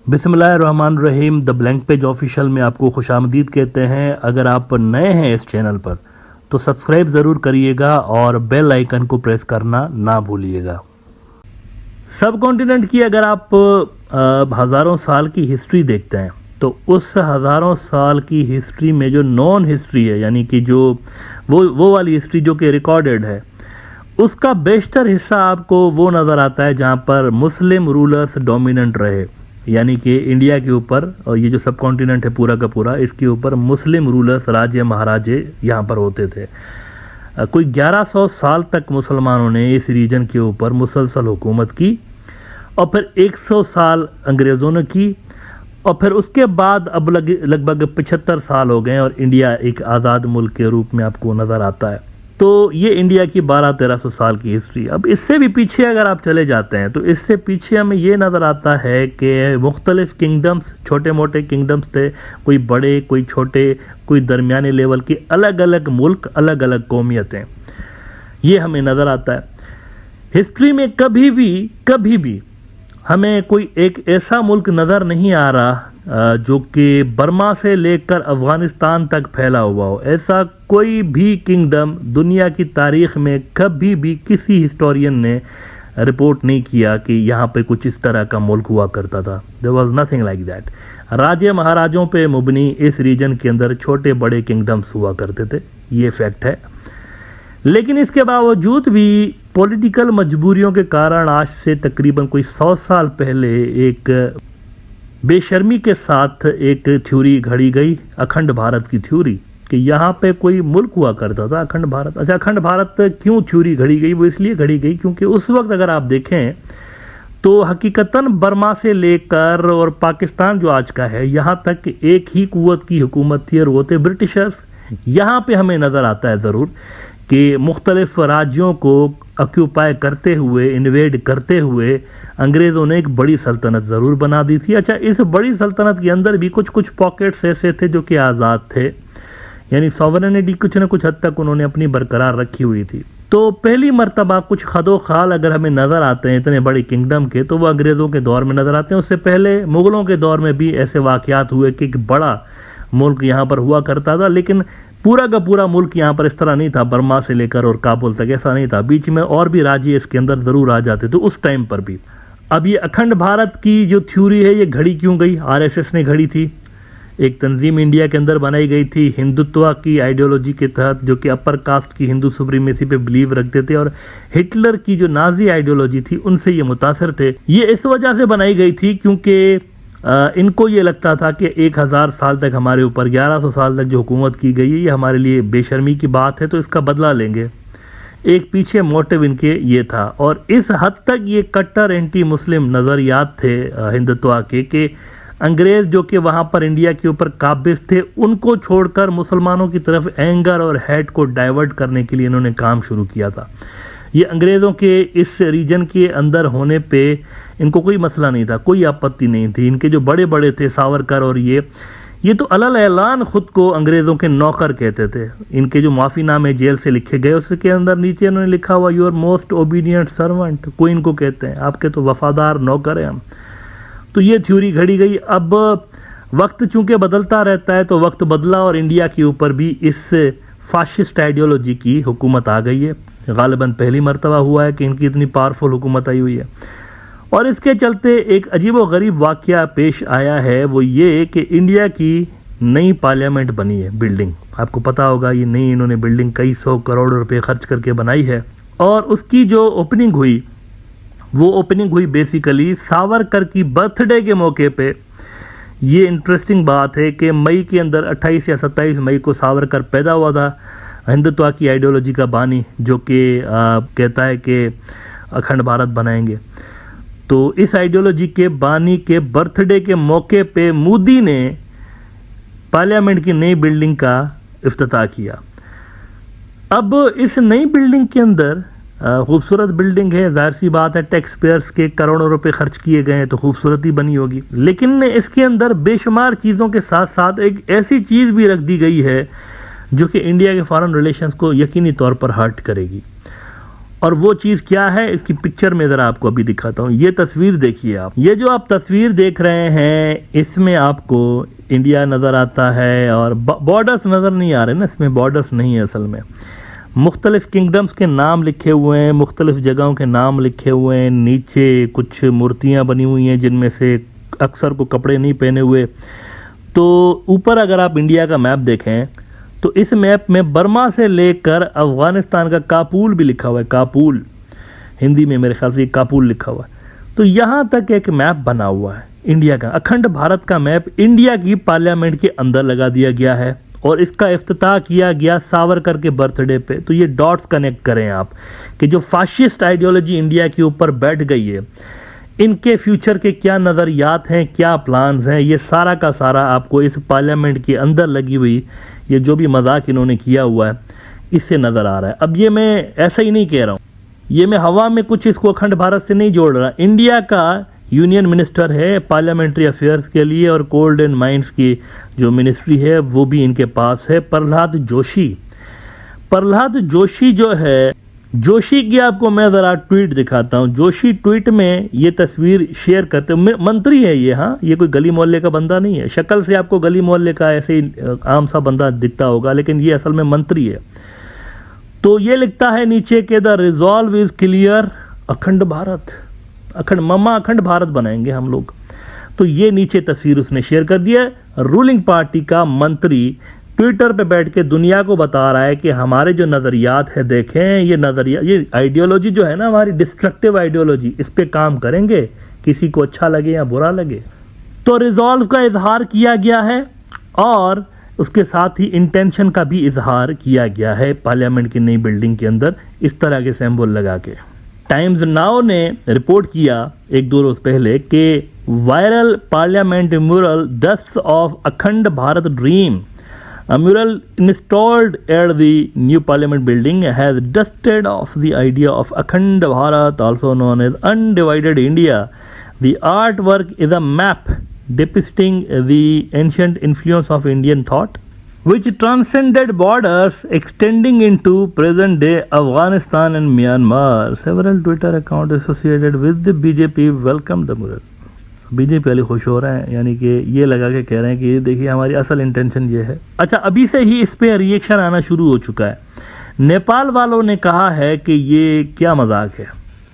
बिस्मिल्लाहिर्रहमानिर्रहीम। The blank page official में आपको खुशामदीद कहते हैं। अगर आप नए हैं इस चैनल पर तो सब्सक्राइब ज़रूर करिएगा और बेल आइकन को प्रेस करना ना भूलिएगा। सब कॉन्टिनेंट की अगर आप हज़ारों साल की हिस्ट्री देखते हैं तो उस हज़ारों साल की हिस्ट्री में जो नॉन हिस्ट्री है, यानी कि जो वो वाली हिस्ट्री जो कि रिकॉर्डेड है, उसका बेशतर हिस्सा आपको वो नज़र आता है जहाँ पर मुस्लिम रूलर्स डोमिनेंट रहे। यानी कि इंडिया के ऊपर और ये जो सब कॉन्टिनेंट है पूरा का पूरा, इसके ऊपर मुस्लिम रूलर्स, राजे महाराजे यहाँ पर होते थे। कोई 1100 साल तक मुसलमानों ने इस रीजन के ऊपर मुसलसल हुकूमत की और फिर 100 साल अंग्रेज़ों ने की और फिर उसके बाद अब लगभग 75 साल हो गए और इंडिया एक आज़ाद मुल्क के रूप में आपको नज़र आता है। तो ये इंडिया की 1200-1300 साल की हिस्ट्री। अब इससे भी पीछे अगर आप चले जाते हैं तो इससे पीछे हमें ये नज़र आता है कि मुख्तलिफ किंगडम्स, छोटे मोटे किंगडम्स थे, कोई बड़े, कोई छोटे, कोई दरमियाने लेवल के, अलग अलग मुल्क, अलग अलग कौमियतें, ये हमें नज़र आता है। हिस्ट्री में कभी भी हमें कोई एक ऐसा मुल्क नज़र नहीं आ रहा जो कि बर्मा से लेकर अफ़गानिस्तान तक फैला हुआ हो। ऐसा कोई भी किंगडम दुनिया की तारीख़ में कभी भी किसी हिस्टोरियन ने रिपोर्ट नहीं किया कि यहाँ पे कुछ इस तरह का मुल्क हुआ करता था। There was nothing like that. राजे महाराजों पे मुबनी इस रीजन के अंदर छोटे बड़े किंगडम्स हुआ करते थे, ये फैक्ट है। लेकिन इसके बावजूद भी पॉलिटिकल मजबूरियों के कारण आज से तकरीबन कोई 100 साल पहले एक बेशर्मी के साथ एक थ्योरी घड़ी गई, अखंड भारत की थ्योरी, कि यहाँ पे कोई मुल्क हुआ करता था अखंड भारत। अच्छा, अखंड भारत क्यों थ्योरी घड़ी गई? वो इसलिए घड़ी गई क्योंकि उस वक्त अगर आप देखें तो हकीकतन बर्मा से लेकर और पाकिस्तान जो आज का है, यहाँ तक एक ही कुव्वत की हुकूमत थी और वो थे ब्रिटिशर्स। यहाँ पे हमें नज़र आता है ज़रूर कि मुख्तलिफ राज्यों को ऑक्यूपाई करते हुए, इन्वेड करते हुए अंग्रेज़ों ने एक बड़ी सल्तनत ज़रूर बना दी थी। अच्छा, इस बड़ी सल्तनत के अंदर भी कुछ कुछ पॉकेट्स ऐसे थे जो कि आज़ाद थे, यानी सॉवरेनिटी कुछ न कुछ हद तक उन्होंने अपनी बरकरार रखी हुई थी। तो पहली मर्तबा कुछ खदो खाल अगर हमें नज़र आते हैं इतने बड़े किंगडम के, तो वो अंग्रेज़ों के दौर में नज़र आते हैं। उससे पहले मुग़लों के दौर में भी ऐसे वाक़यात हुए कि एक बड़ा मुल्क यहाँ पर हुआ करता था, लेकिन पूरा का पूरा मुल्क यहाँ पर इस तरह नहीं था। बर्मा से लेकर और काबुल तक ऐसा नहीं था, बीच में और भी राज्य इसके अंदर ज़रूर आ जाते थे उस टाइम पर भी। अब ये अखंड भारत की जो थ्योरी है ये घड़ी क्यों गई? आरएसएस ने घड़ी थी, एक तंजीम इंडिया के अंदर बनाई गई थी हिंदुत्व की आइडियोलॉजी के तहत, जो कि अपर कास्ट की हिंदू सुप्रीमेसी पे बिलीव रखते थे और हिटलर की जो नाजी आइडियोलॉजी थी उनसे ये मुतासर थे। ये इस वजह से बनाई गई थी क्योंकि इनको ये लगता था कि 1000 साल तक हमारे ऊपर, 1100 साल तक जो हुकूमत की गई है ये हमारे लिए बेशर्मी की बात है, तो इसका बदला लेंगे। एक पीछे मोटिव इनके ये था और इस हद तक ये कट्टर एंटी मुस्लिम नज़रियात थे हिंदुत्व के कि अंग्रेज़ जो कि वहाँ पर इंडिया के ऊपर काबिज थे, उनको छोड़कर मुसलमानों की तरफ एंगर और हेट को डाइवर्ट करने के लिए इन्होंने काम शुरू किया था। ये अंग्रेज़ों के इस रीजन के अंदर होने पे इनको कोई मसला नहीं था, कोई आपत्ति नहीं थी। इनके जो बड़े बड़े थे सावरकर और ये तो अलल ऐलान खुद को अंग्रेज़ों के नौकर कहते थे। इनके जो माफ़ीनामे जेल से लिखे गए उसके अंदर नीचे इन्होंने लिखा हुआ योर मोस्ट ओबीडियंट सर्वेंट, कोई इनको कहते हैं आपके तो वफादार नौकर हैं हम। तो ये थ्योरी घड़ी गई। अब वक्त चूंकि बदलता रहता है तो वक्त बदला और इंडिया के ऊपर भी इस फाशिस्ट आइडियोलॉजी की हुकूमत आ गई है। गालिबन पहली मरतबा हुआ है कि इनकी इतनी पावरफुल हुकूमत आई हुई है और इसके चलते एक अजीब व गरीब वाक़या पेश आया है। वो ये कि इंडिया की नई पार्लियामेंट बनी है, बिल्डिंग, आपको पता होगा ये नई इन्होंने बिल्डिंग कई 100 करोड़ रुपए खर्च करके बनाई है और उसकी जो ओपनिंग हुई वो ओपनिंग हुई बेसिकली सावरकर की बर्थडे के मौके पे। ये इंटरेस्टिंग बात है कि मई के अंदर 28 या 27 मई को सावरकर पैदा हुआ था, हिंदुत्व की आइडियोलॉजी का बानी, जो कि कहता है कि अखंड भारत बनाएंगे। तो इस आइडियोलॉजी के बानी के बर्थडे के मौके पे मोदी ने पार्लियामेंट की नई बिल्डिंग का इफ्तिताह किया। अब इस नई बिल्डिंग के अंदर खूबसूरत बिल्डिंग है, जाहिर सी बात है टैक्स पेयर्स के करोड़ों रुपए खर्च किए गए हैं तो खूबसूरती बनी होगी, लेकिन इसके अंदर बेशुमार चीज़ों के साथ साथ एक ऐसी चीज़ भी रख दी गई है जो कि इंडिया के फॉरेन रिलेशंस को यकीनी तौर पर हर्ट करेगी। और वो चीज़ क्या है इसकी पिक्चर में ज़रा आपको अभी दिखाता हूँ। ये तस्वीर देखिए आप, ये जो आप तस्वीर देख रहे हैं इसमें आपको इंडिया नज़र आता है और बॉर्डर्स नज़र नहीं आ रहे ना, इसमें बॉर्डर्स नहीं है असल में। मुख्तलिफ किंगडम्स के नाम लिखे हुए हैं, मुख्तलिफ जगहों के नाम लिखे हुए हैं, नीचे कुछ मूर्तियाँ बनी हुई हैं जिनमें से अक्सर को कपड़े नहीं पहने हुए। तो ऊपर अगर आप इंडिया का मैप देखें तो इस मैप में बर्मा से लेकर अफ़गानिस्तान का काबुल भी लिखा हुआ है, काबुल हिंदी में मेरे ख्याल से काबुल लिखा हुआ है। तो यहाँ तक एक मैप बना हुआ है इंडिया का, अखंड भारत का मैप इंडिया की पार्लियामेंट के अंदर लगा दिया गया है और इसका इफ्तिताह किया गया सावरकर के बर्थडे पे। तो ये डॉट्स कनेक्ट करें आप कि जो फाशिस्ट आइडियोलॉजी इंडिया के ऊपर बैठ गई है, इनके फ्यूचर के क्या नज़रियात हैं, क्या प्लान्स हैं, ये सारा का सारा आपको इस पार्लियामेंट के अंदर लगी हुई ये जो भी मजाक इन्होंने किया हुआ है इससे नज़र आ रहा है। अब ये मैं ऐसा ही नहीं कह रहा हूँ, ये मैं हवा में कुछ इसको अखंड भारत से नहीं जोड़ रहा। इंडिया का यूनियन मिनिस्टर है पार्लियामेंट्री अफेयर्स के लिए और कोल्ड एंड माइंस की जो मिनिस्ट्री है वो भी इनके पास है, प्रहलाद जोशी। प्रहलाद जोशी जो है, जोशी की आपको मैं ज़रा ट्वीट दिखाता हूँ। जोशी ट्वीट में ये तस्वीर शेयर करते, मंत्री है ये, हाँ ये कोई गली मोहल्ले का बंदा नहीं है। शक्ल से आपको गली मोहल्ले का ऐसे ही आम सा बंदा दिखता होगा, लेकिन ये असल में मंत्री है। तो ये लिखता है नीचे के द रिजॉल्व इज क्लियर, अखंड भारत, अखंड भारत बनाएंगे हम लोग। तो ये नीचे तस्वीर उसने शेयर कर दिया। रूलिंग पार्टी का मंत्री ट्विटर पे बैठ के दुनिया को बता रहा है कि हमारे जो नज़रियात है, देखें ये नज़रिया, ये आइडियोलॉजी जो है ना हमारी डिस्ट्रक्टिव आइडियोलॉजी, इस पे काम करेंगे, किसी को अच्छा लगे या बुरा लगे। तो रिजॉल्व का इजहार किया गया है और उसके साथ ही इंटेंशन का भी इजहार किया गया है पार्लियामेंट की नई बिल्डिंग के अंदर इस तरह के सिंबल लगा के। टाइम्स नाउ ने रिपोर्ट किया एक दो रोज पहले कि viral parliament mural dust of Akhand Bharat dream, a mural installed at the new parliament building has dusted off the idea of Akhand Bharat, also known as undivided India. The artwork is a map depicting the ancient influence of Indian thought, which transcended borders extending into present-day Afghanistan and Myanmar. Several Twitter accounts associated with the BJP welcomed the mural. BJP वाले खुश हो रहे हैं, यानी कि ये लगा के कह रहे हैं कि ये देखिए हमारी असल इंटेंशन ये है। अच्छा, अभी से ही इस पे रिएक्शन आना शुरू हो चुका है। नेपाल वालों ने कहा है कि ये क्या मजाक है,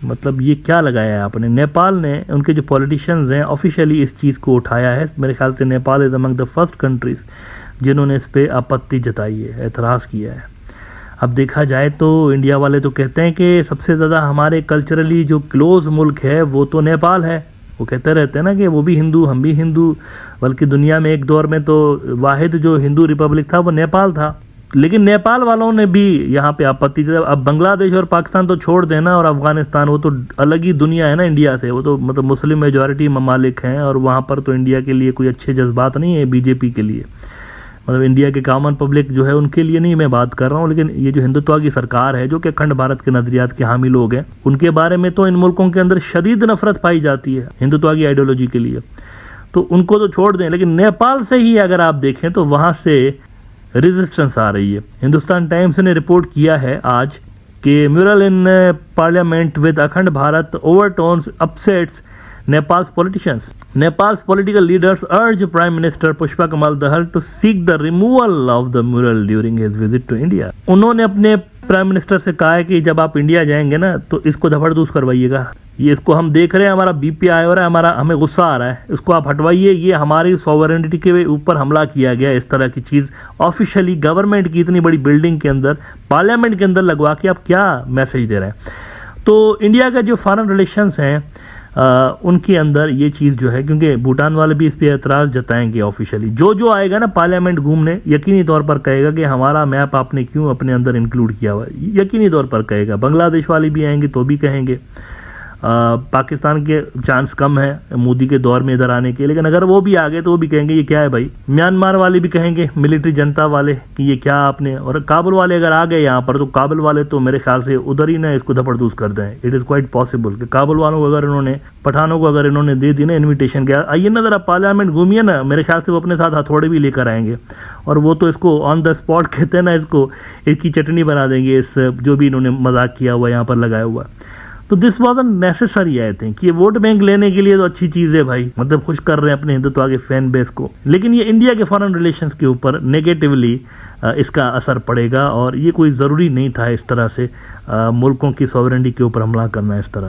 मतलब ये क्या लगाया है आपने। नेपाल ने, उनके जो पॉलिटिशियंस हैं, ऑफिशियली इस चीज़ को उठाया है। मेरे ख्याल से Nepal is among the first countries जिन्होंने इस पर आपत्ति जताई है, एतराज़ किया है। अब देखा जाए तो इंडिया वाले तो कहते हैं कि सबसे ज़्यादा हमारे कल्चरली जो क्लोज मुल्क है वो तो नेपाल है। वो कहते रहते हैं ना कि वो भी हिंदू, हम भी हिंदू, बल्कि दुनिया में एक दौर में तो वाहिद जो हिंदू रिपब्लिक था वो नेपाल था। लेकिन नेपाल वालों ने भी यहाँ पे आपत्ति। अब बांग्लादेश और पाकिस्तान तो छोड़ देना, और अफगानिस्तान वो तो अलग ही दुनिया है ना इंडिया से, वो तो मतलब मुस्लिम मेजॉरिटी ममालिक हैं और वहाँ पर तो इंडिया के लिए कोई अच्छे जज्बात नहीं है बीजेपी के लिए, मतलब इंडिया के कॉमन पब्लिक जो है उनके लिए नहीं मैं बात कर रहा हूँ। लेकिन ये जो हिंदुत्व की सरकार है जो कि अखंड भारत के नजरियात के हामी लोग हैं, उनके बारे में तो इन मुल्कों के अंदर शदीद नफरत पाई जाती है हिंदुत्व की आइडियोलॉजी के लिए, तो उनको तो छोड़ दें। लेकिन नेपाल से ही अगर आप देखें तो वहाँ से रेजिस्टेंस आ रही है। हिंदुस्तान टाइम्स ने रिपोर्ट किया है आज कि म्यूरल इन पार्लियामेंट विद अखंड Bharat overtones upsets Nepal's politicians. Nepal's political leaders urge Prime Minister Pushpa Kamal Dahal to seek the removal of the mural during his visit to India. उन्होंने अपने prime minister से कहा है कि जब आप India जाएंगे ना तो इसको धफड़दूस करवाइएगा। ये इसको हम देख रहे हैं, हमारा बीपी आया हो रहा है, हमें गुस्सा आ रहा है, इसको आप हटवाइए। ये हमारी सॉवरेनिटी के ऊपर हमला किया गया, इस तरह की चीज़ ऑफिशियली गवर्नमेंट की इतनी बड़ी बिल्डिंग के अंदर, पार्लियामेंट के अंदर लगवा के आप क्या मैसेज दे रहे हैं। तो इंडिया का जो फॉरेन रिलेशंस हैं उनके अंदर ये चीज़ जो है, क्योंकि भूटान वाले भी इस पर एतराज़ जताएंगे ऑफिशियली। जो आएगा ना पार्लियामेंट घूमने, यकीनी तौर पर कहेगा कि हमारा मैप आपने क्यों अपने अंदर इंक्लूड किया हुआ है, यकीनी तौर पर कहेगा। बांग्लादेश वाले भी आएंगे तो भी कहेंगे। पाकिस्तान के चांस कम है मोदी के दौर में इधर आने के, लेकिन अगर वो भी आ गए तो वो भी कहेंगे ये क्या है भाई। म्यांमार वाले भी कहेंगे, मिलिट्री जनता वाले, कि ये क्या आपने। और काबुल वाले अगर आ गए यहाँ पर तो काबुल वाले तो मेरे ख्याल से उधर ही ना इसको धपड़दूस कर दें। इट इज़ क्वाइट पॉसिबल कि काबुल वालों को अगर इन्होंने, पठानों को अगर इन्होंने दे दी ना इन्विटेशन, के आइए ना ज़रा पार्लियामेंट घूमिए ना, मेरे ख्याल से वो अपने साथ हथौड़े भी लेकर आएंगे और वो तो इसको ऑन द स्पॉट कहते हैं ना, इसको इसकी चटनी बना देंगे, इस जो भी इन्होंने मजाक किया हुआ यहाँ पर लगाया हुआ। तो this was necessary I think. ये वोट बैंक लेने के लिए तो अच्छी चीज है भाई, मतलब खुश कर रहे हैं अपने हिंदुत्व के फैन बेस को, लेकिन ये इंडिया के फॉरेन रिलेशंस के ऊपर नेगेटिवली इसका असर पड़ेगा, और ये कोई ज़रूरी नहीं था इस तरह से मुल्कों की सॉवरेनिटी के ऊपर हमला करना इस तरह